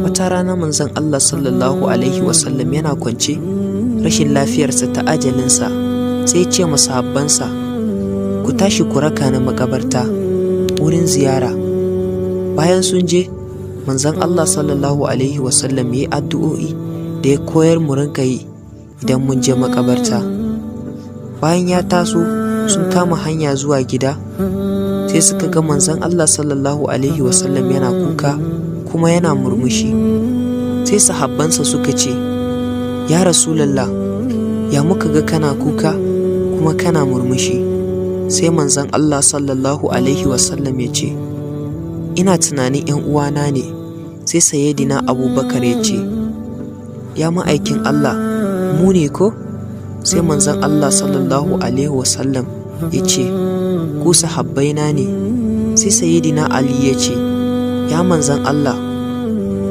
Wata rana manzon Allah sallallahu alaihi wasallam yana kwance, rashin lafiyarsa ta ajalinsa, sai ce masahabbansa, ku tashi ku raka na makabarta wurin ziyara. Bayan sun je, manzon Allah sallallahu alaihi wasallam ya yi addu'o'i da ya koyar mu rinka yi idan mun je makabarta. Bayan ya taso sun kama hanya zuwa gida, sai suka ga manzon Allah sallallahu alaihi wasallam yana kuka kuma yana murmushi. Sai sahabbansa suka ce, ya Rasulallah, ya muka ga kana kuka kuma kana murmushi? Sai manzon Allah sallallahu alaihi wasallam ya ce, ina tunanin 'yan uwana ne. Sai sayyidina Abubakar ya ce, ya ma'aikin Allah, mu ne ko? Sai manzon Allah sallallahu alaihi wasallam ya ce, ku sahabbaina ne. Sai sayyidina Ali ya ce, ya manzon Allah,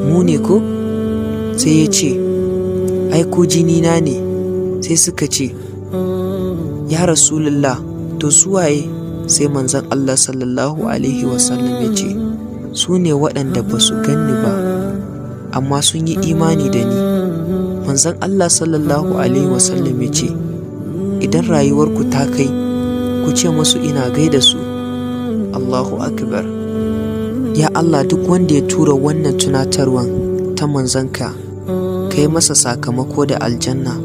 mu ne ko? Sai ya ce, ai ku jinina ne. Sai suka ce, ya Rasulullah, to suwaye? Sai manzon Allah sallallahu alaihi wasallam ya ce, su ne waɗanda ba su ganni ba amma sun yi imani da ni. Manzon Allah sallallahu alaihi wasallam ya ce, idan rayuwarku ta kai, ku ce musu ina gaida su. Allahu akbar. Ya Allah, duk wanda ya tura wannan tunatarwan ta manzanka, kai masa sakamako da aljanna.